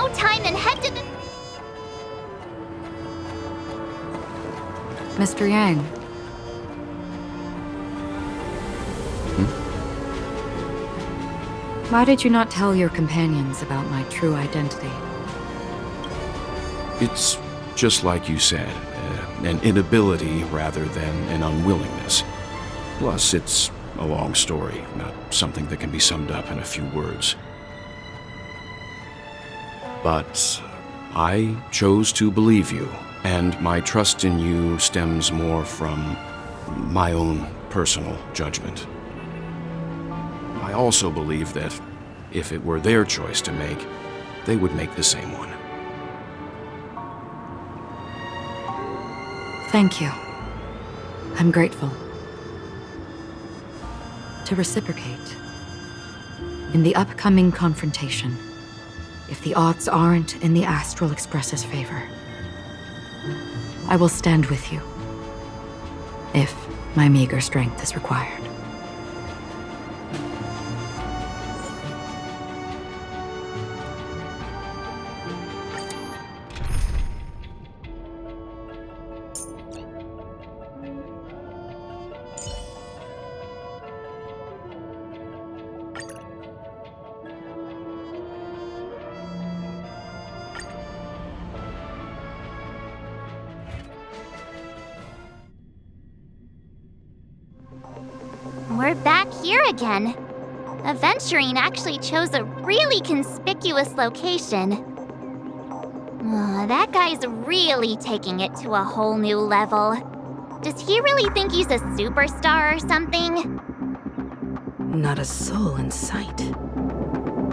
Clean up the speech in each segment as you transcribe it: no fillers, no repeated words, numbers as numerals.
no time and head to the... Mr. Yang. Why did you not tell your companions about my true identity? It's just like you said, an inability rather than an unwillingness. Plus, it's a long story, not something that can be summed up in a few words. But I chose to believe you, and my trust in you stems more from my own personal judgment. I also believe that if it were their choice to make, they would make the same one. Thank you. I'm grateful. To reciprocate, in the upcoming confrontation, if the odds aren't in the Astral Express's favor, I will stand with you, if my meager strength is required. We're back here again. Aventurine actually chose a really conspicuous location. That guy's really taking it to a whole new level. Does he really think he's a superstar or something? Not a soul in sight.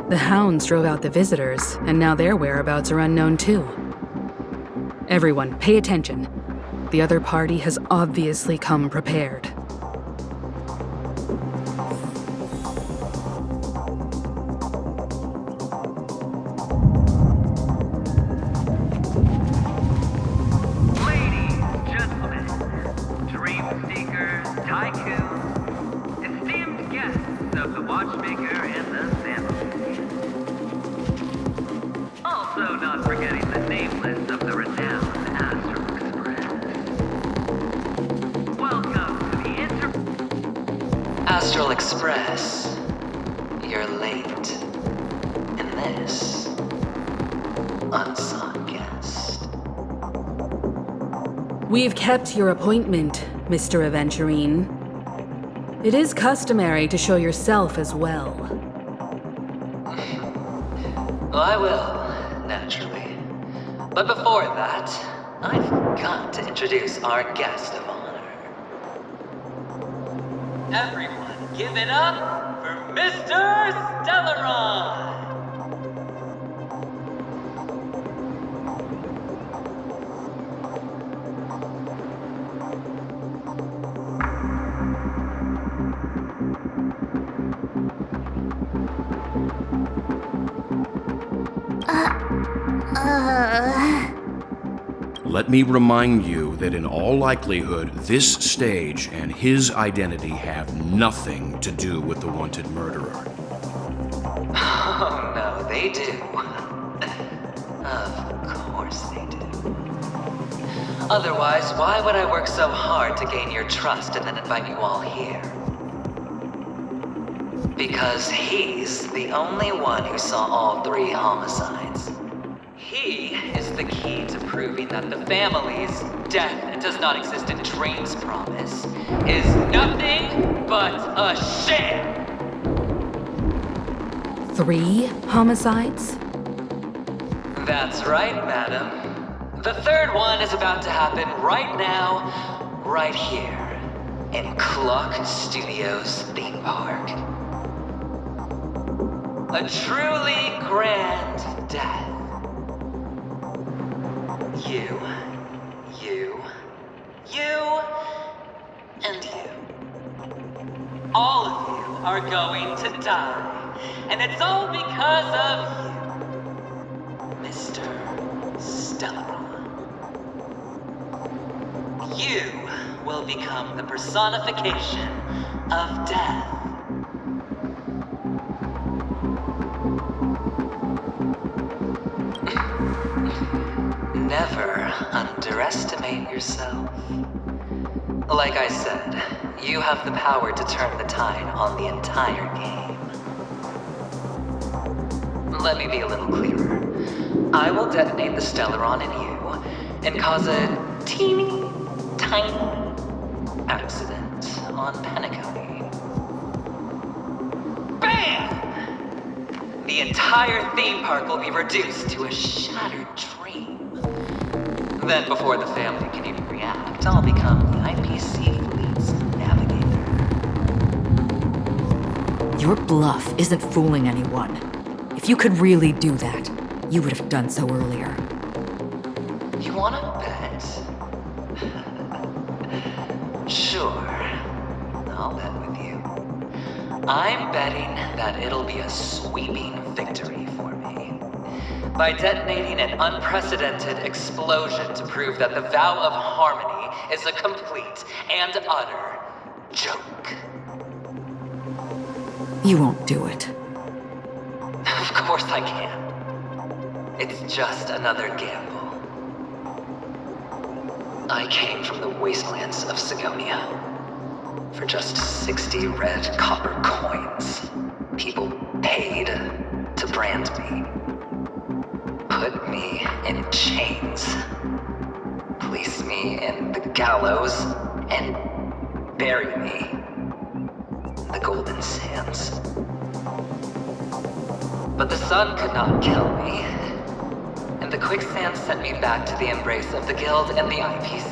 The hounds drove out the visitors, and now their whereabouts are unknown too. Everyone, pay attention. The other party has obviously come prepared. Astral Express, you're late. And this, unsought guest. We've kept your appointment, Mr. Aventurine. It is customary to show yourself as well. Well, I will, naturally. But before that, I've got to introduce our guest of honor. Everyone, give it up for Mr. Stellaron! Let me remind you that in all likelihood, this stage and his identity have nothing to do with the wanted murderer. Oh, no, they do. Of course they do. Otherwise, why would I work so hard to gain your trust and then invite you all here? Because he's the only one who saw all 3 homicides. He is the key to proving that the family's death does not exist in dreams promise is nothing but a sham! 3 homicides? That's right, madam. The 3rd one is about to happen right now, right here, in Clock Studios theme park. A truly grand death. You, and you. All of you are going to die. And it's all because of you, Mr. Stellaron. You will become the personification of death. Never underestimate yourself. Like I said, you have the power to turn the tide on the entire game. Let me be a little clearer. I will detonate the Stellaron in you and cause a teeny, tiny accident on Penacony. Bam! The entire theme park will be reduced to a shattered dream. Then before the family can even react, I'll become the IPC fleet's navigator. Your bluff isn't fooling anyone. If you could really do that, you would have done so earlier. You wanna bet? Sure. I'll bet with you. I'm betting that it'll be a sweeping victory for me. By detonating an unprecedented explosion to prove that the vow of harmony is a complete and utter joke. You won't do it. Of course I can. It's just another gamble. I came from the wastelands of Sigonia. For just 60 red copper coins, people paid to brand me. Put me in chains. Place me in the gallows and bury me in the golden sands. But the sun could not kill me, and the quicksand sent me back to the embrace of the Guild and the IPC.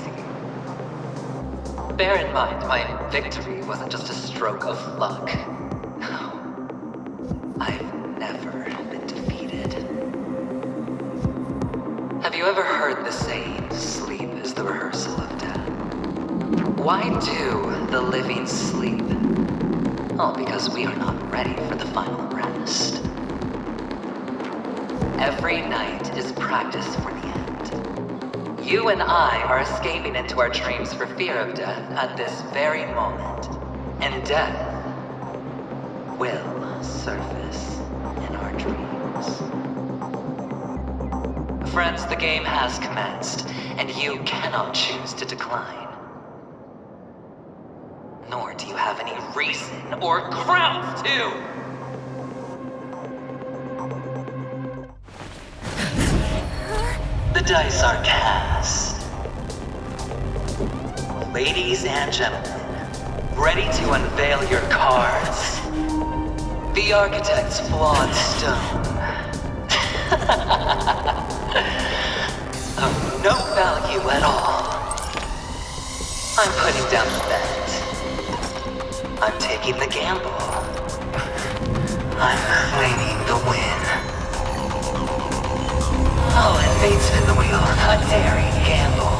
Bear in mind, my victory wasn't just a stroke of luck. No. I've never been defeated. Have you ever heard the saying, sleep is the rehearsal of death? Why do the living sleep? Oh, because we are not ready for the final rest. Every night is practice for the end. You and I are escaping into our dreams for fear of death at this very moment. And death will surface in our dreams. Friends, the game has commenced, and you cannot choose to decline. Nor do you have any reason or grounds to! The dice are cast. Ladies and gentlemen, ready to unveil your cards? The architect's flawed stone. Of no value at all. I'm putting down the bet. I'm taking the gamble. I'm claiming the win. Oh, and fate spin the wheel, a daring gamble.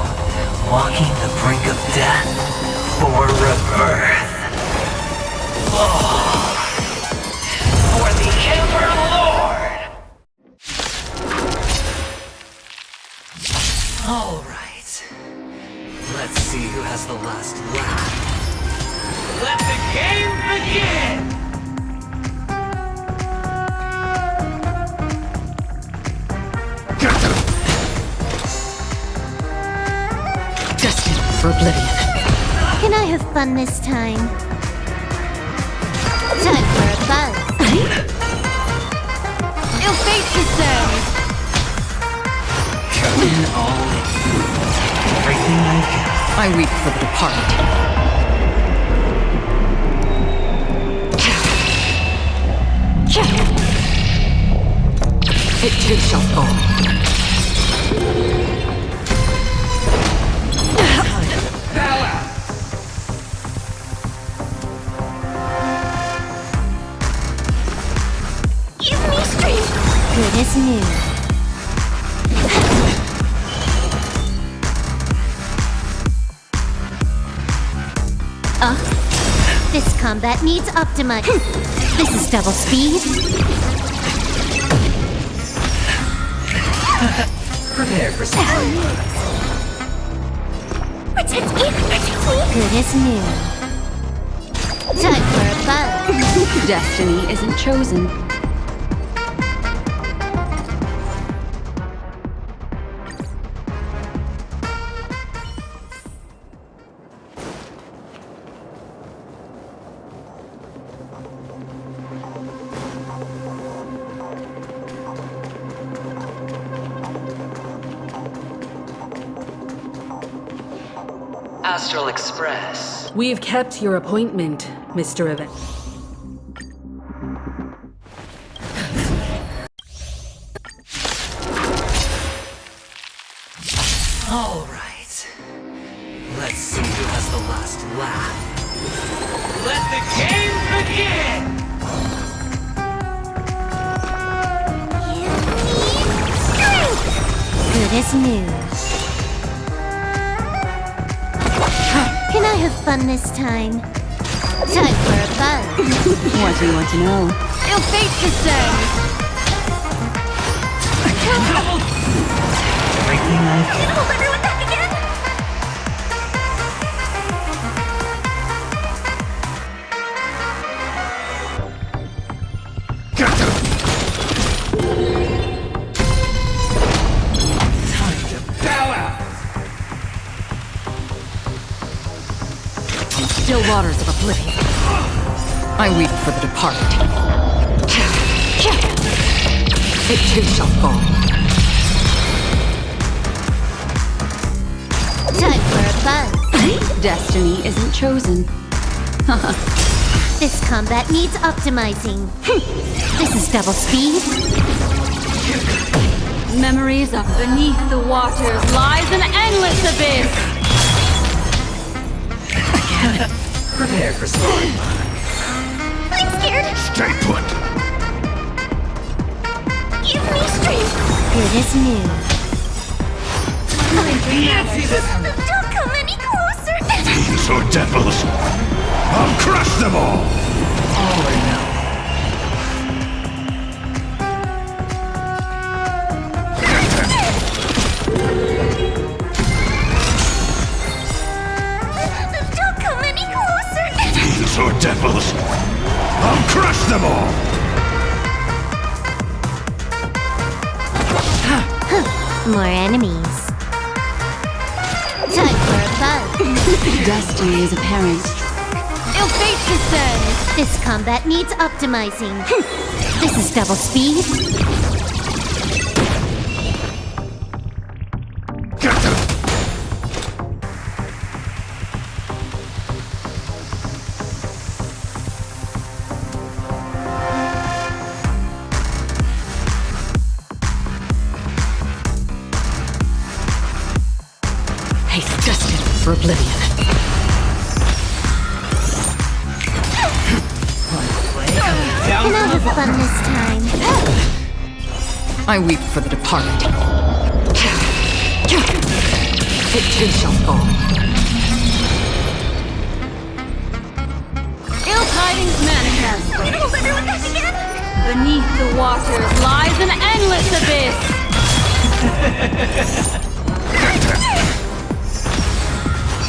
Walking the brink of death for rebirth. Oh, for the Ember Lord! All right. Let's see who has the last laugh. Let the game begin! Destined for oblivion. Can I have fun this time? Time for a buzz. Ill fate deserves. Coming all in. Everything I got. I weep for the departed. It too shall fall. Bow out! Give me strength. Good as new. This combat needs Optima. This is double speed. Prepare for something. Protect me! Protect me! Good as new. Time for a buzz. Destiny isn't chosen. Astral Express. We've kept your appointment, Mr. Event. All right. Let's see who has the last laugh. Let the game begin! Good as new. Can I have fun this time? Time for a buzz. What do you want to know? Ill fate descend! Everything I've Hold everyone back again! time to bow out! Still waters of oblivion. I weep for the departed. It too shall fall. Time for a buzz. Destiny isn't chosen. This combat needs optimizing. This is double speed. Memories of beneath the waters lies an endless abyss. Prepare for sparring. I'm scared. Stay put! Give me strength. Good as new. Fancy this! Don't come any closer. These are devils! I'll crush them all! All or nothing. Don't come any closer. These are devils! I'll crush them all! More enemies. Time for a buzz. Destiny is apparent. Ill fate descend. This combat needs optimizing. This is double speed. Haste destined for oblivion. Down Can I to the have fun this time? I weep for the departed. It too shall fall. Ill tidings manifest. Hold everyone back again. Beneath the waters lies an endless abyss.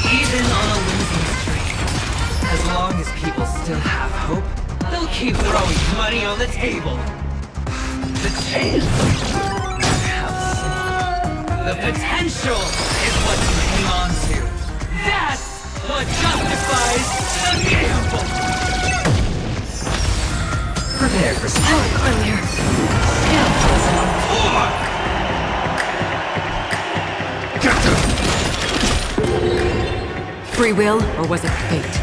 Even on a losing streak, as long as people still have hope, they'll keep throwing money on the table. The chance. How simple. The potential is what you hang on to. That's what justifies the gamble. Prepare for something. Free will, or was it fate?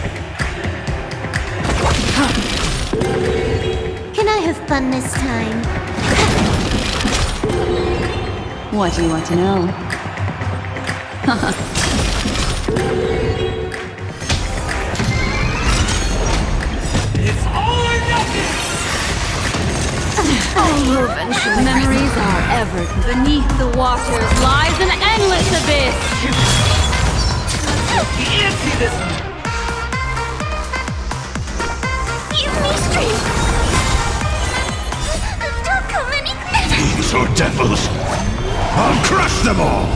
Can I have fun this time? What do you want to know? It's all or nothing! Memories are ever. Beneath the waters lies an endless abyss. Can't see this one! Give me strength. Don't come any closer. These are devils! I'll crush them all!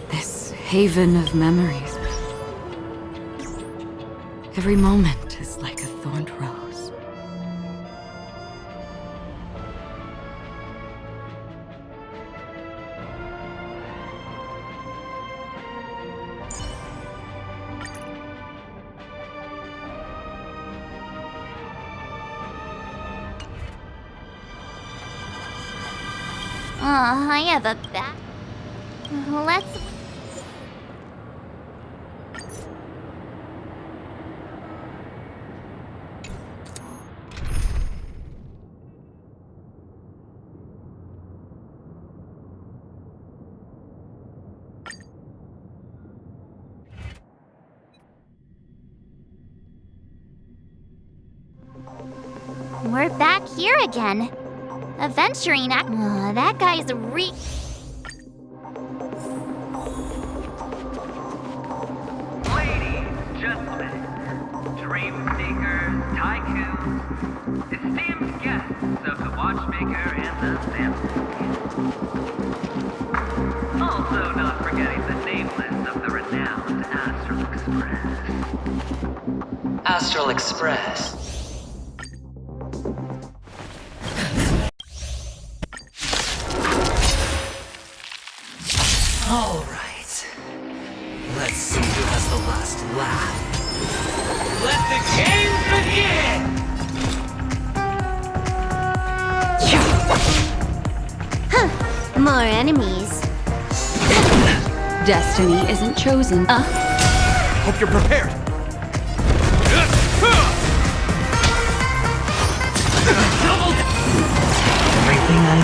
This haven of memories. Every moment is like a thorned rose. I have a back. Let's. We're back here again. Aventurine that guy's Ladies, gentlemen, dream seekers, tycoons, esteemed guests of the watchmaker and the family. Also not forgetting the nameless of the renowned Astral Express. Astral Express. All right. Let's see who has the last laugh. Let the games begin! more enemies. Destiny isn't chosen. Hope you're prepared.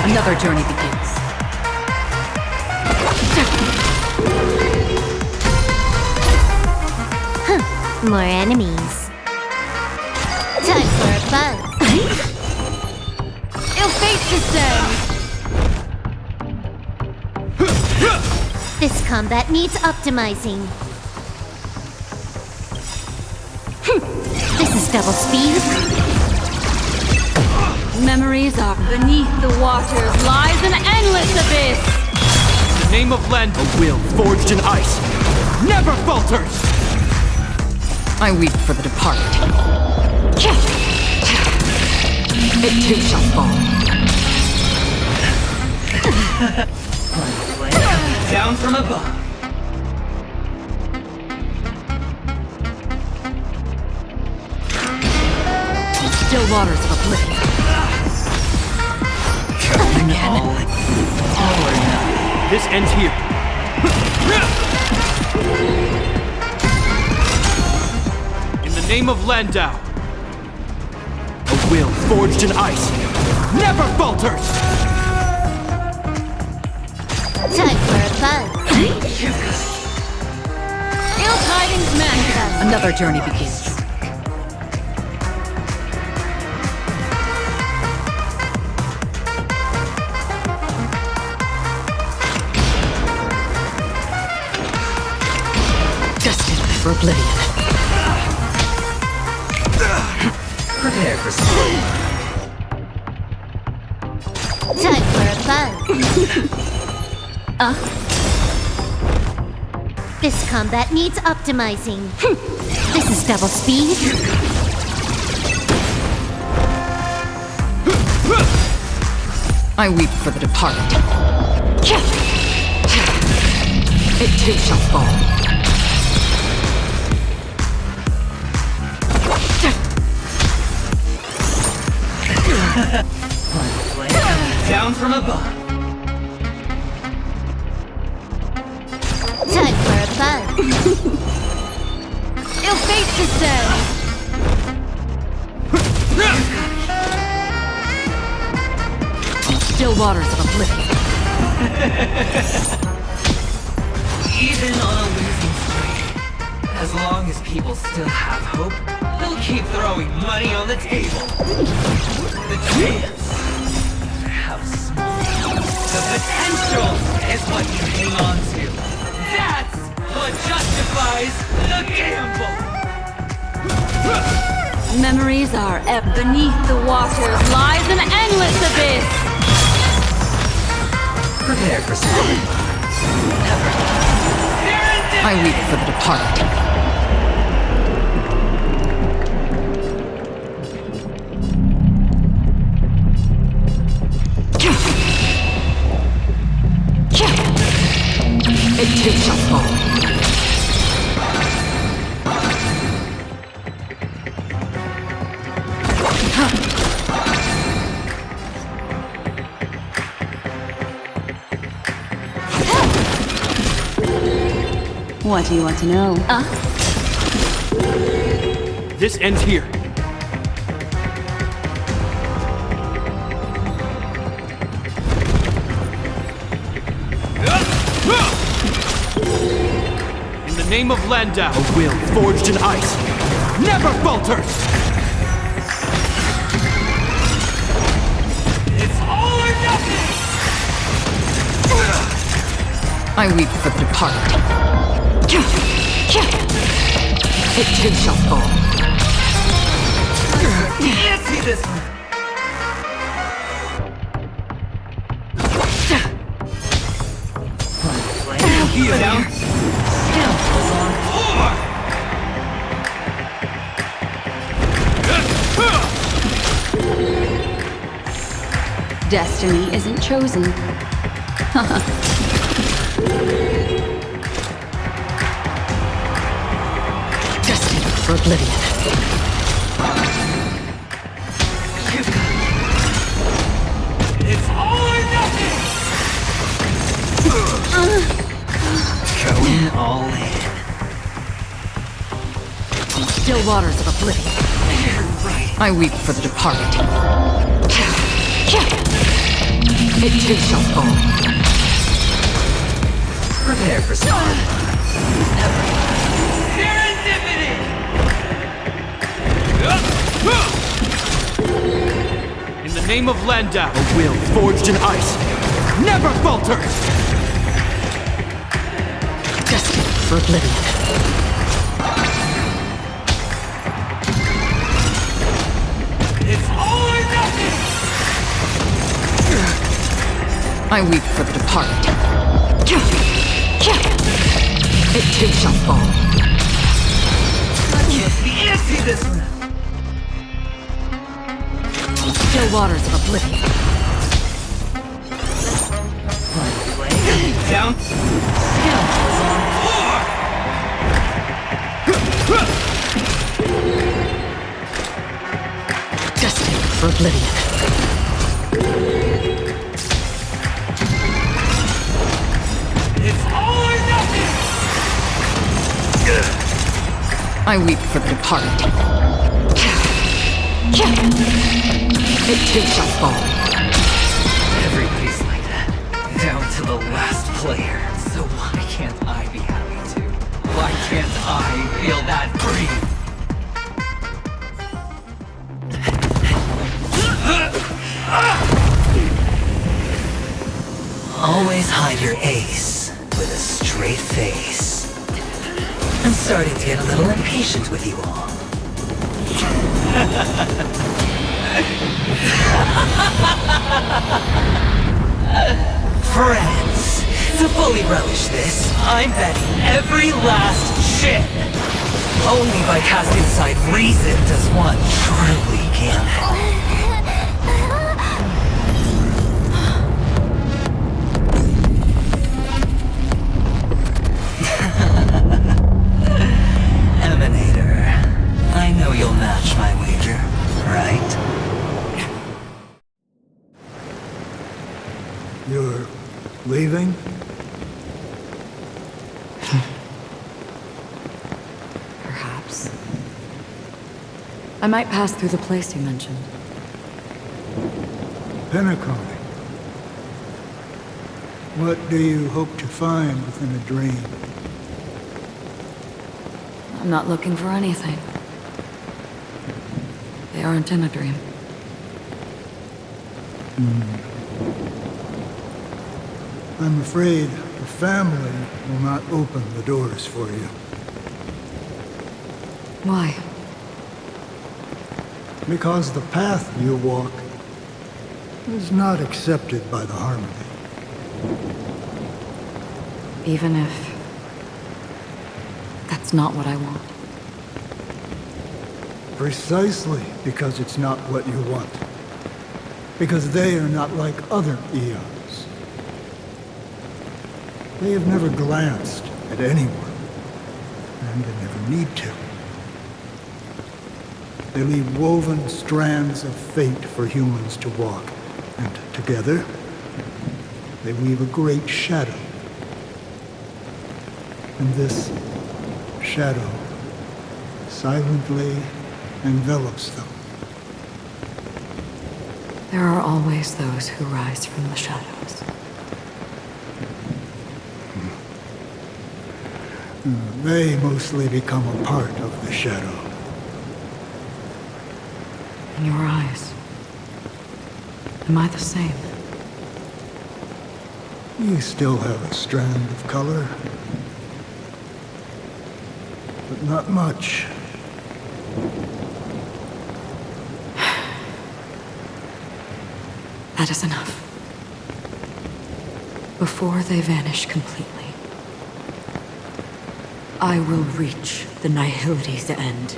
Another journey begins. More enemies. Time for a buzz. Ill fate descends! This combat needs optimizing. This is double speed. Memories are beneath the waters lies an endless abyss! The name of Len, a will forged in ice, never falters! I weep for the departed. It too shall fall. Down from above. Still waters of oblivion. All or nothing. This ends here. In the name of Landau, a will forged in ice, never falters! Time for a buzz. Ill tidings manifest! Another journey begins. Destined for oblivion. Prepare for sleep. Time for a buzz. This combat needs optimizing. This is double speed. I weep for the departed. It too shall fall. Down from above. Time for a buzz. Ill fate descends! Still waters of oblivion. Even on a losing streak, as long as people still have hope, they'll keep throwing money on the table. The chance, how small. The potential is what you hang on to. That's what justifies the gamble. Memories are beneath the waters lies an endless abyss! Prepare for sleep. I weep for the departed. It too shall fall. What do you want to know? This ends here. In the name of Landau, a will forged in ice never falters! It's all or nothing! I weep for the departed. It too shall fall. Can't see this one! He's down. Council's on floor! Destiny isn't chosen. Destined for oblivion. It's all or nothing! Going all in. Still waters of oblivion. I weep for the departed. It too shall fall. Prepare for storm. Serendipity! In the name of Landau, a will forged in ice never falters! Destined for oblivion. It's all or nothing! I weep for the departed. It too shall fall. Can't see this one! Still waters of oblivion. Down. Council's on floor! Destined for oblivion. It's all or nothing! I weep for the departed. It too shall fall. Everybody's like that. Down to the last player. So why can't I be happy too? Why can't I feel that free? Always hide your ace with a straight face. I'm starting to get a little impatient with you all. Friends, to fully relish this, I'm betting every last chip. Only by casting aside reason does one truly gamble. Emanator, I know you'll match my wager, right? You're leaving? Perhaps. I might pass through the place you mentioned. Pentecost. What do you hope to find within a dream? I'm not looking for anything. They aren't in a dream. I'm afraid the family will not open the doors for you. Why? Because the path you walk is not accepted by the Harmony. Even if that's not what I want. Precisely because it's not what you want. Because they are not like other eons. They have never glanced at anyone, and they never need to. They leave woven strands of fate for humans to walk, and together, they weave a great shadow. And this shadow silently envelops them. There are always those who rise from the shadows. They mostly become a part of the shadow. In your eyes, am I the same? You still have a strand of color, but not much. That is enough. Before they vanish completely, I will reach the Nihility's end.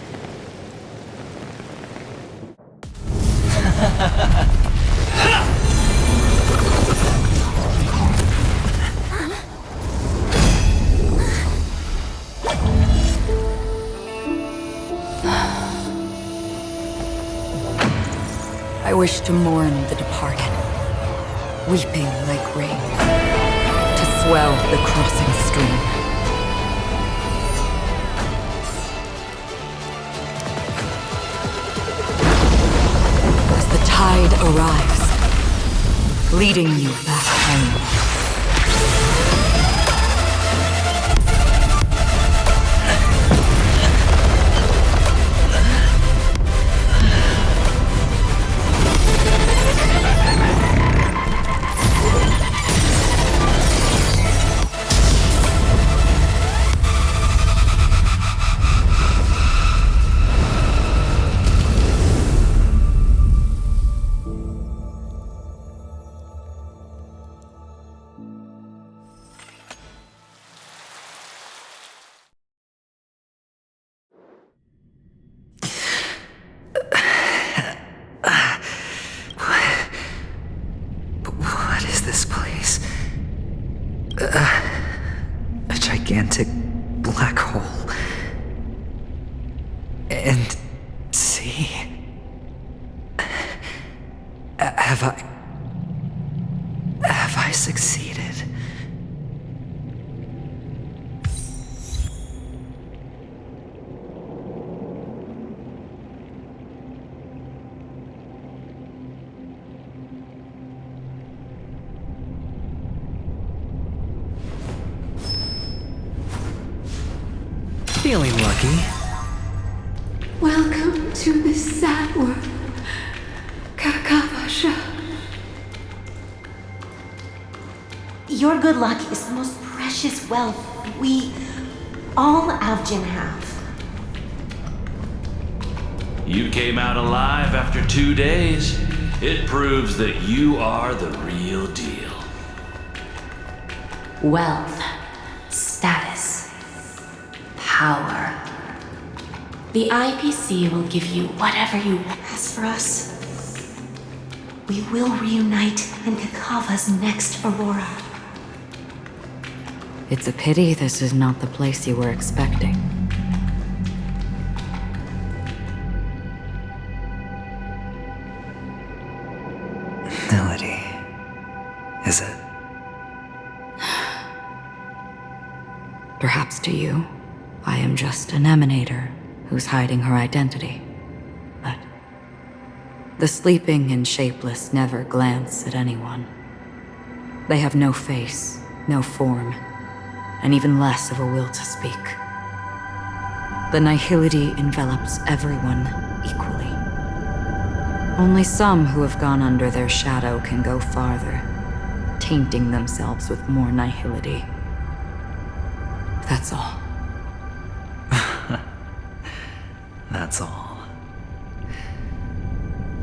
I wish to mourn the departed, weeping like rain, to swell the crossing stream. As the tide arrives, leading you back home. A gigantic black hole. And see... Have I succeeded? Feeling lucky. Welcome to this sad world, Kakavasha. Your good luck is the most precious wealth we, all Avgin, have. You came out alive after 2 days. It proves that you are the real deal. Wealth, status, power. The IPC will give you whatever you want. As for us, we will reunite in Kakava's next Aurora. It's a pity this is not the place you were expecting. Melody. Is it? Perhaps to you, I am just an emanator who's hiding her identity. But the sleeping and shapeless never glance at anyone. They have no face, no form, and even less of a will to speak. The nihility envelops everyone equally. Only some who have gone under their shadow can go farther, tainting themselves with more nihility. That's all. That's all.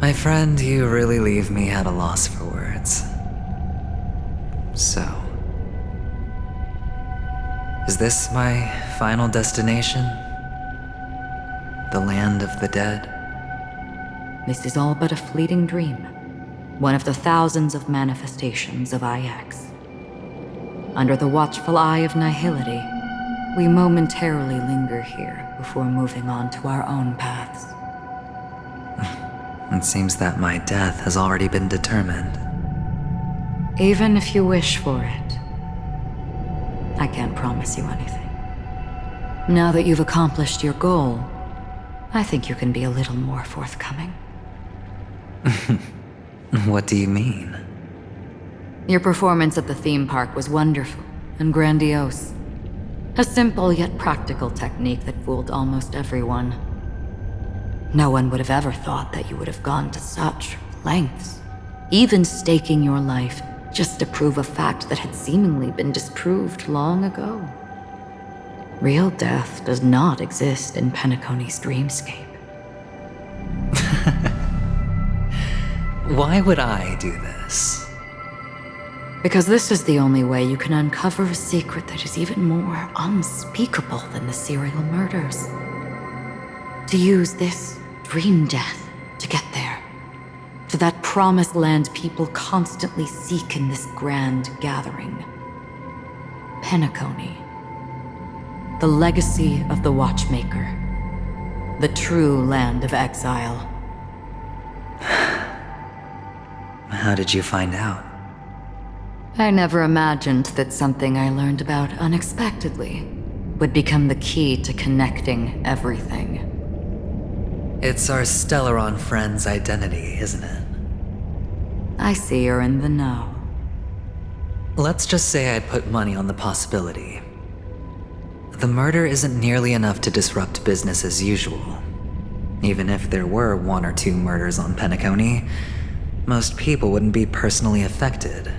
My friend, you really leave me at a loss for words. So, is this my final destination? The land of the dead? This is all but a fleeting dream. One of the thousands of manifestations of IX. Under the watchful eye of nihility, we momentarily linger here before moving on to our own paths. It seems that my death has already been determined. Even if you wish for it, I can't promise you anything. Now that you've accomplished your goal, I think you can be a little more forthcoming. What do you mean? Your performance at the theme park was wonderful and grandiose. A simple yet practical technique that fooled almost everyone. No one would have ever thought that you would have gone to such lengths, even staking your life just to prove a fact that had seemingly been disproved long ago. Real death does not exist in Penacony's dreamscape. Why would I do this? Because this is the only way you can uncover a secret that is even more unspeakable than the serial murders. To use this dream death to get there. To that promised land people constantly seek in this grand gathering. Penacony. The legacy of the Watchmaker. The true land of exile. How did you find out? I never imagined that something I learned about unexpectedly would become the key to connecting everything. It's our Stellaron friend's identity, isn't it? I see you're in the know. Let's just say I'd put money on the possibility. The murder isn't nearly enough to disrupt business as usual. Even if there were 1 or 2 murders on Penacony, most people wouldn't be personally affected.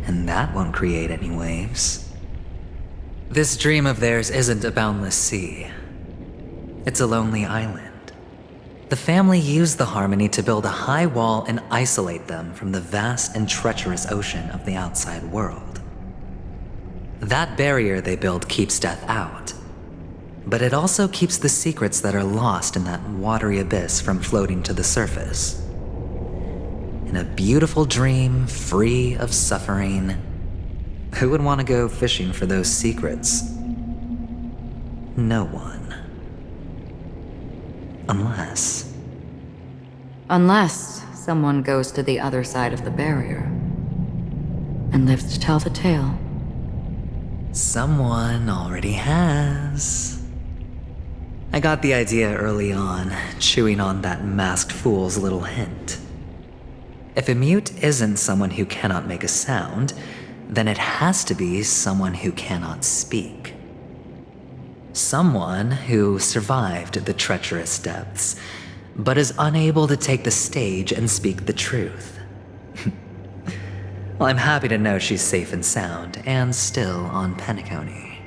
And that won't create any waves. This dream of theirs isn't a boundless sea. It's a lonely island. The family used the Harmony to build a high wall and isolate them from the vast and treacherous ocean of the outside world. That barrier they built keeps death out, but it also keeps the secrets that are lost in that watery abyss from floating to the surface. In a beautiful dream, free of suffering, who would want to go fishing for those secrets? No one. Unless someone goes to the other side of the barrier and lives to tell the tale. Someone already has. I got the idea early on, chewing on that masked fool's little hint. If a mute isn't someone who cannot make a sound, then it has to be someone who cannot speak. Someone who survived the treacherous depths, but is unable to take the stage and speak the truth. Well, I'm happy to know she's safe and sound, and still on Penacony.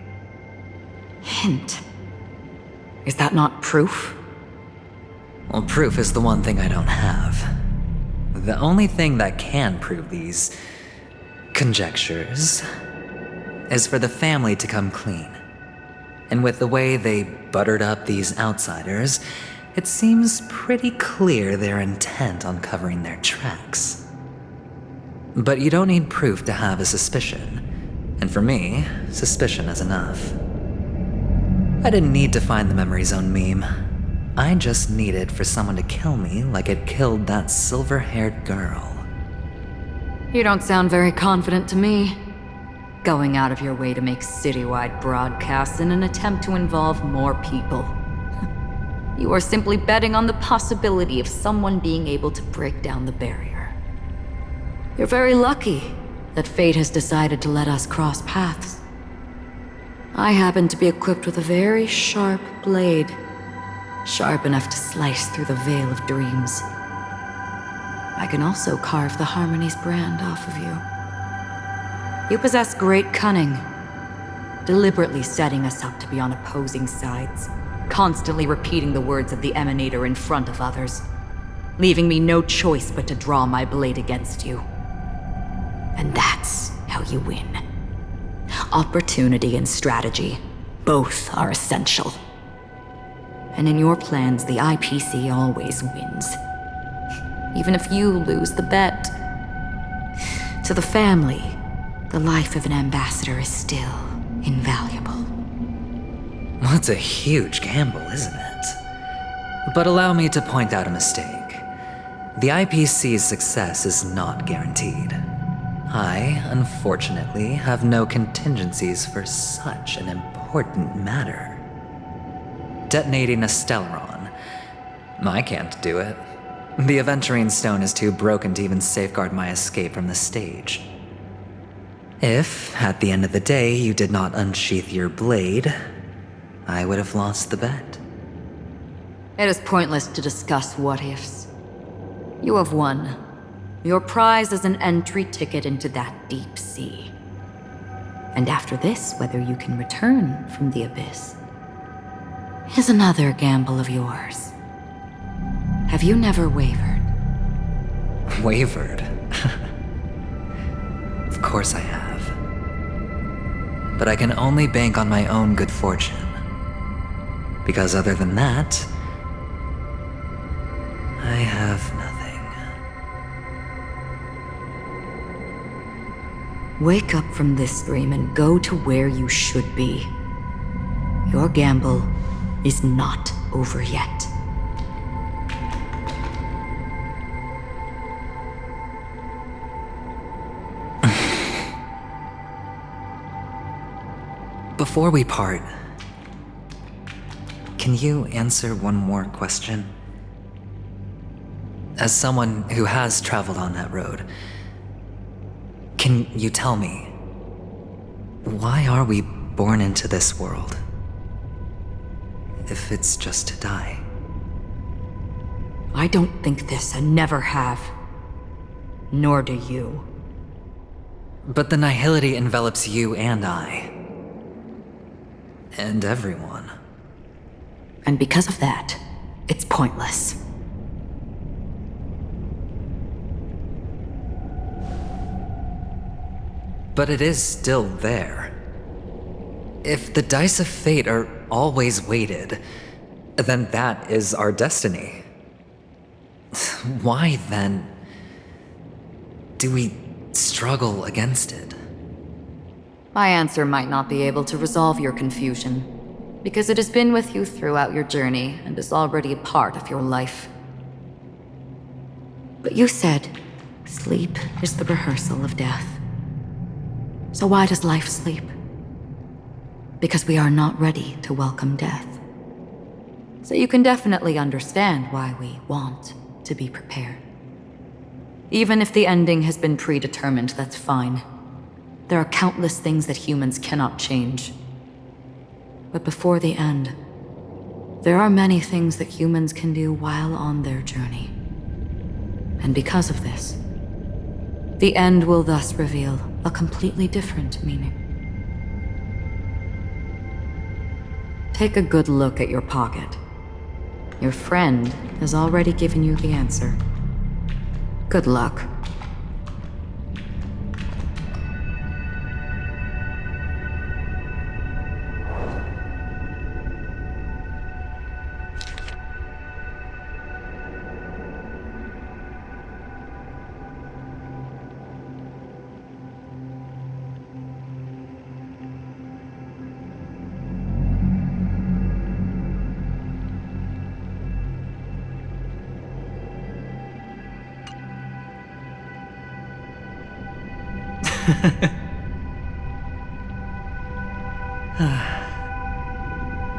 Hint. Is that not proof? Well, proof is the one thing I don't have. The only thing that can prove these conjectures is for the family to come clean. And with the way they buttered up these outsiders, it seems pretty clear they're intent on covering their tracks. But you don't need proof to have a suspicion. And for me, suspicion is enough. I didn't need to find the memory zone meme. I just needed for someone to kill me like it killed that silver-haired girl. You don't sound very confident to me. Going out of your way to make citywide broadcasts in an attempt to involve more people. You are simply betting on the possibility of someone being able to break down the barrier. You're very lucky that fate has decided to let us cross paths. I happen to be equipped with a very sharp blade, sharp enough to slice through the veil of dreams. I can also carve the Harmony's brand off of you. You possess great cunning, deliberately setting us up to be on opposing sides, constantly repeating the words of the Emanator in front of others, leaving me no choice but to draw my blade against you. And that's how you win. Opportunity and strategy, both are essential. And in your plans, the IPC always wins. Even if you lose the bet. To the family, the life of an ambassador is still invaluable. Well, it's a huge gamble, isn't it? But allow me to point out a mistake. The IPC's success is not guaranteed. I, unfortunately, have no contingencies for such an important matter. detonating a Stellaron. I can't do it. The Aventurine stone is too broken to even safeguard my escape from the stage. If, at the end of the day, you did not unsheath your blade, I would have lost the bet. It is pointless to discuss what-ifs. You have won. Your prize is an entry ticket into that deep sea. And after this, whether you can return from the abyss is another gamble of yours. Have you never wavered? Wavered? Of course I have. But I can only bank on my own good fortune. Because other than that, I have nothing. Wake up from this dream and go to where you should be. Your gamble is not over yet. Before we part, can you answer one more question? As someone who has traveled on that road, can you tell me, why are we born into this world? If it's just to die. I don't think this and never have. Nor do you. But the nihility envelops you and I. And everyone. And because of that, it's pointless. But it is still there. If the dice of fate are always weighted, then that is our destiny. Why then do we struggle against it? My answer might not be able to resolve your confusion, because it has been with you throughout your journey and is already a part of your life. But you said, sleep is the rehearsal of death. So why does life sleep? Because we are not ready to welcome death. So you can definitely understand why we want to be prepared. Even if the ending has been predetermined, that's fine. There are countless things that humans cannot change. But before the end, there are many things that humans can do while on their journey. And because of this, the end will thus reveal a completely different meaning. Take a good look at your pocket. Your friend has already given you the answer. Good luck.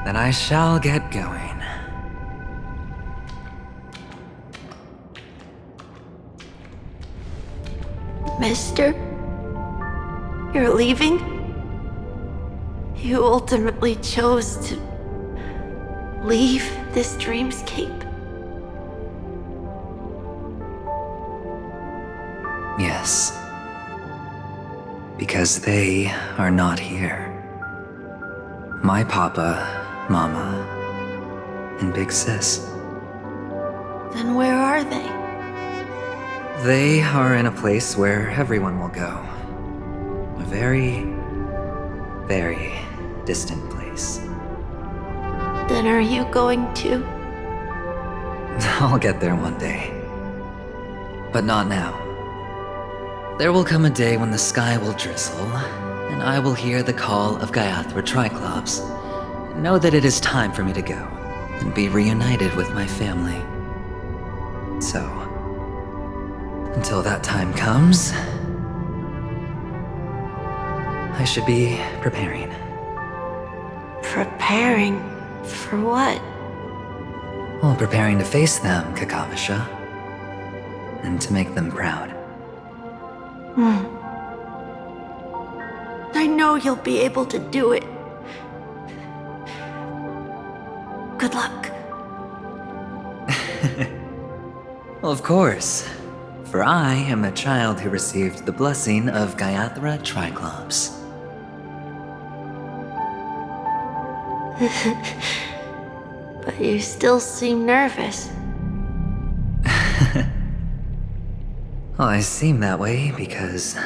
Then I shall get going. Mister? You're leaving? You ultimately chose to leave this dreamscape? Yes. Because they are not here. My papa, mama, and big sis. Then where are they? They are in a place where everyone will go. A very, very distant place. Then are you going to? I'll get there one day. But not now. There will come a day when the sky will drizzle, and I will hear the call of Gaiathra Triclops, and know that it is time for me to go, and be reunited with my family. So, until that time comes, I should be preparing. Preparing? For what? Well, preparing to face them, Kakavasha. And to make them proud. I know you'll be able to do it. Good luck. Well, of course. For I am a child who received the blessing of Gayathra Triclops. But you still seem nervous. Well, I seem that way because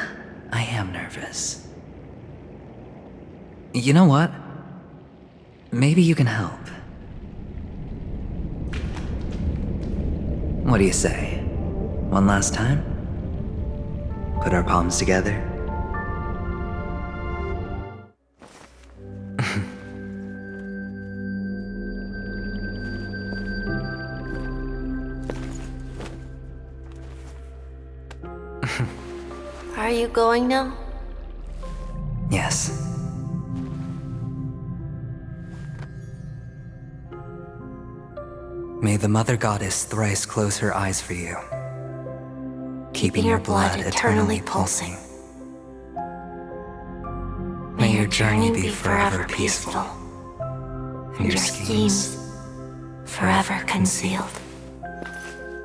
I am nervous. You know what? Maybe you can help. What do you say? One last time? Put our palms together? Are you going now? Yes. May the Mother Goddess thrice close her eyes for you, keeping your blood eternally pulsing. May your journey be forever peaceful, and your schemes forever concealed.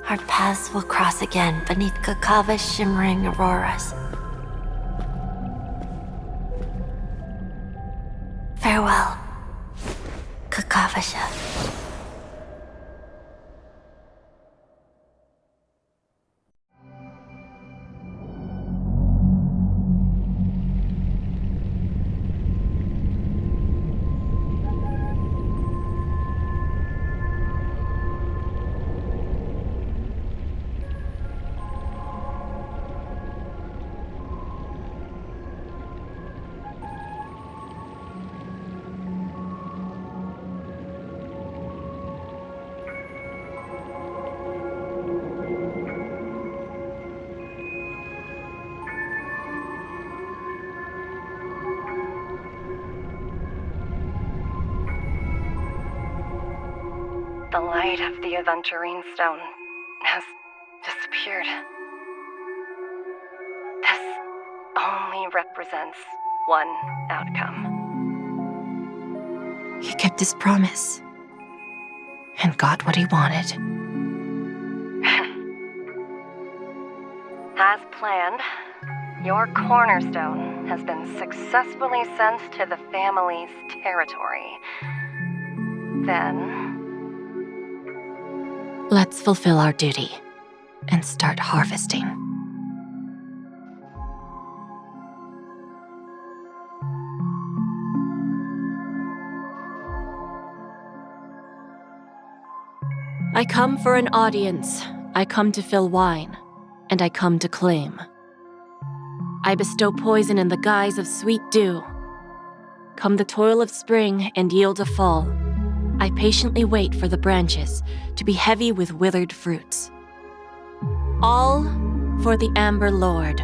Our paths will cross again beneath Kakava's shimmering auroras. Farewell, Kakavasha. The light of the Aventurine stone has disappeared. This only represents one outcome. He kept his promise and got what he wanted. As planned, your cornerstone has been successfully sent to the family's territory. Then, Let's fulfill our duty and start harvesting. I come for an audience. I come to fill wine, and I come to claim. I bestow poison in the guise of sweet dew. Come the toil of spring and yield a fall. I patiently wait for the branches to be heavy with withered fruits. All for the Amber Lord.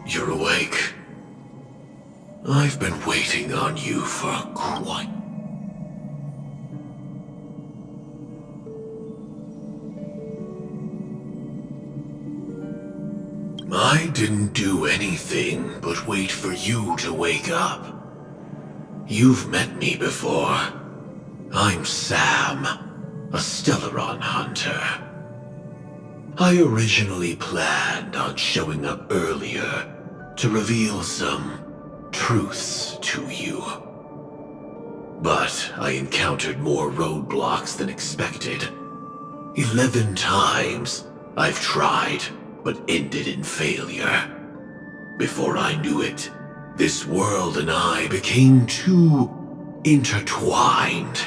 You're awake. I've been waiting on you for quite... I didn't do anything but wait for you to wake up. You've met me before. I'm Sam, a Stellaron hunter. I originally planned on showing up earlier to reveal some truths to you. But I encountered more roadblocks than expected. 11 times I've tried, but ended in failure. Before I knew it, this world and I became too intertwined,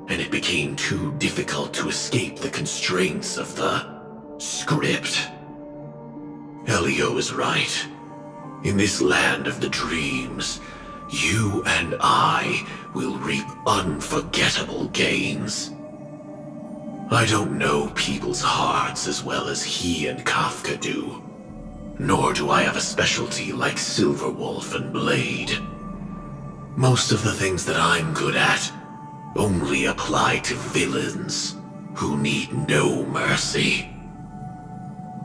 and it became too difficult to escape the constraints of the script. Elio is right. In this land of the dreams, you and I will reap unforgettable gains. I don't know people's hearts as well as he and Kafka do. Nor do I have a specialty like Silverwolf and Blade. Most of the things that I'm good at only apply to villains who need no mercy.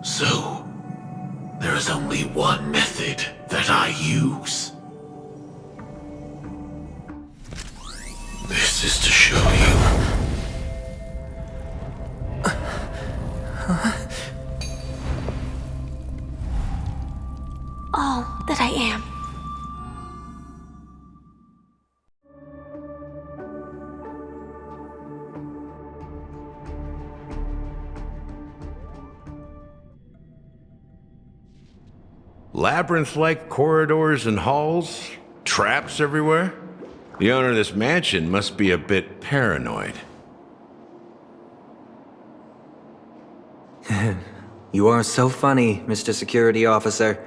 So, there is only one method that I use. This is to show you. All that I am. Labyrinth-like corridors and halls? Traps everywhere? The owner of this mansion must be a bit paranoid. You are so funny, Mr. Security Officer.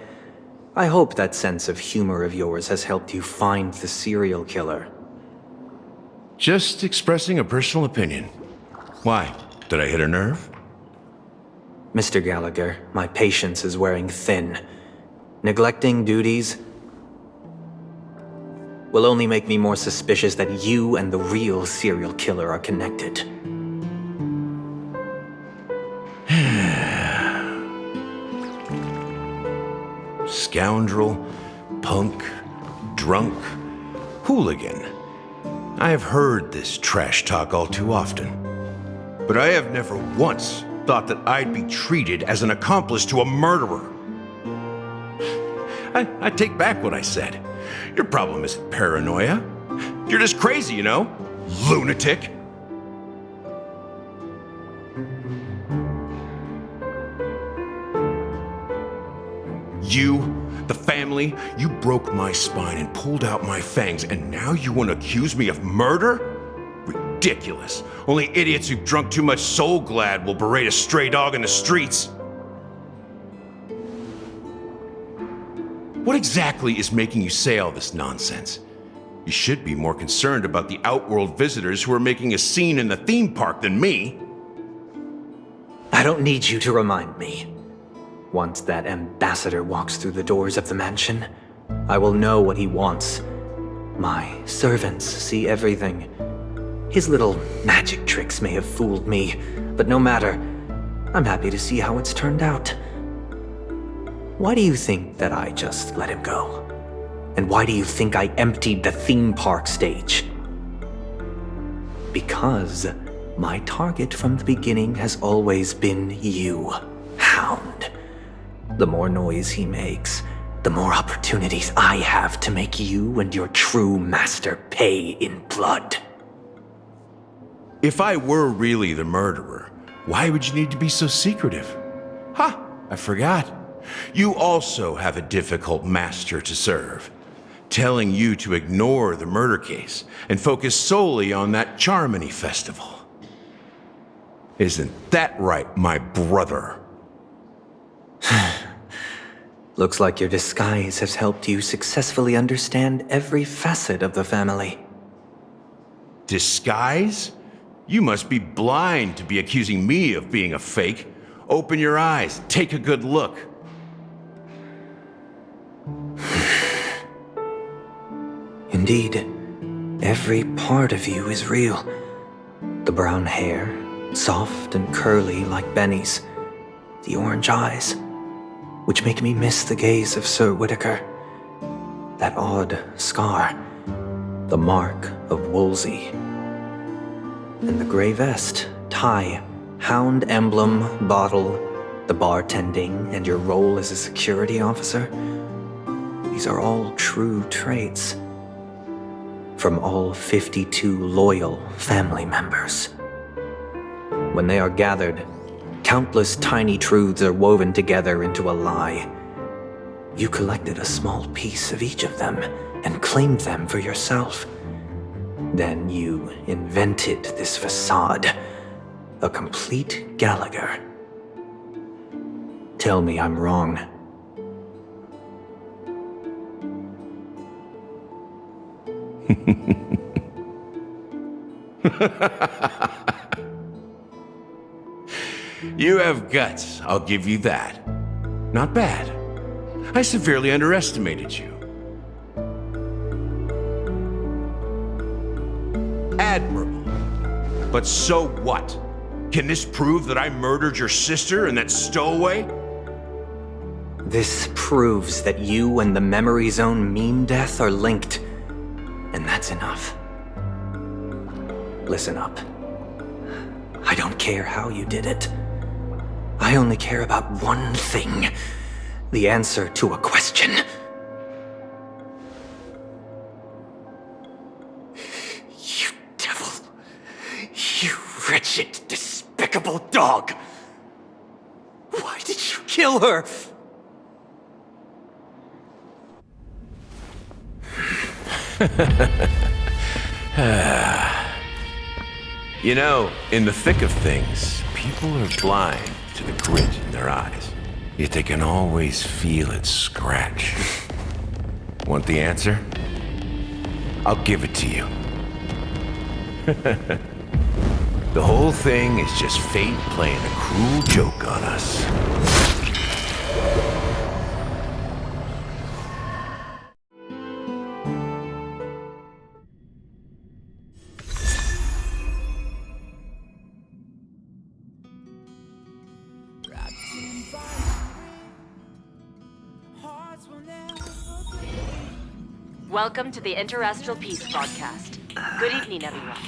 I hope that sense of humor of yours has helped you find the serial killer. Just expressing a personal opinion. Why? Did I hit a nerve? Mr. Gallagher, my patience is wearing thin. Neglecting duties will only make me more suspicious that you and the real serial killer are connected. Scoundrel, punk, drunk, hooligan. I have heard this trash talk all too often. But I have never once thought that I'd be treated as an accomplice to a murderer. I take back what I said. Your problem isn't paranoia. You're just crazy, you know? Lunatic. You, the family, you broke my spine and pulled out my fangs, and now you want to accuse me of murder? Ridiculous. Only idiots who've drunk too much Soul Glad will berate a stray dog in the streets. What exactly is making you say all this nonsense? You should be more concerned about the Outworld visitors who are making a scene in the theme park than me. I don't need you to remind me. Once that ambassador walks through the doors of the mansion, I will know what he wants. My servants see everything. His little magic tricks may have fooled me, but no matter. I'm happy to see how it's turned out. Why do you think that I just let him go? And why do you think I emptied the theme park stage? Because my target from the beginning has always been you, Hound. The more noise he makes, the more opportunities I have to make you and your true master pay in blood. If I were really the murderer, why would you need to be so secretive? Ha! I forgot. You also have a difficult master to serve, telling you to ignore the murder case and focus solely on that Charmony festival. Isn't that right, my brother? Looks like your disguise has helped you successfully understand every facet of the family. Disguise? You must be blind to be accusing me of being a fake. Open your eyes, take a good look. Indeed, every part of you is real. The brown hair, soft and curly like Benny's. The orange eyes, which make me miss the gaze of Sir Whitaker. That odd scar, the mark of Wolsey. And the gray vest, tie, hound emblem, bottle, the bartending, and your role as a security officer. These are all true traits. from all 52 loyal family members. When they are gathered, countless tiny truths are woven together into a lie. You collected a small piece of each of them and claimed them for yourself. Then you invented this facade, a complete Gallagher. Tell me I'm wrong. You have guts, I'll give you that. Not bad. I severely underestimated you. Admirable. But so what? Can this prove that I murdered your sister and that stowaway? This proves that you and the Memory Zone meme death are linked, and that's enough. Listen up. I don't care how you did it. I only care about one thing. The answer to a question. You devil. You wretched, despicable dog. Why did you kill her? You know, in the thick of things, people are blind to the grit in their eyes. Yet they can always feel it scratch. Want the answer? I'll give it to you. The whole thing is just fate playing a cruel joke on us. Welcome to the Interastral Peace Broadcast. Good evening, everyone.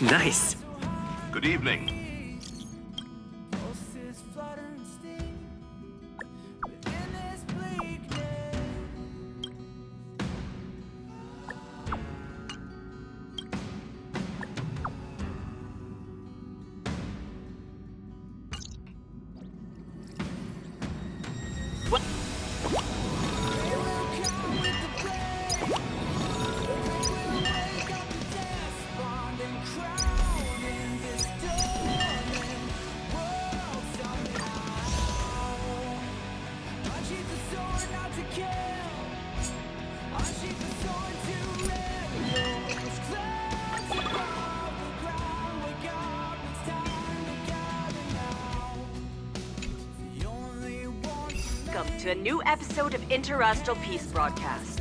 Nice. Good evening. Welcome to a new episode of Interastral Peace Broadcast.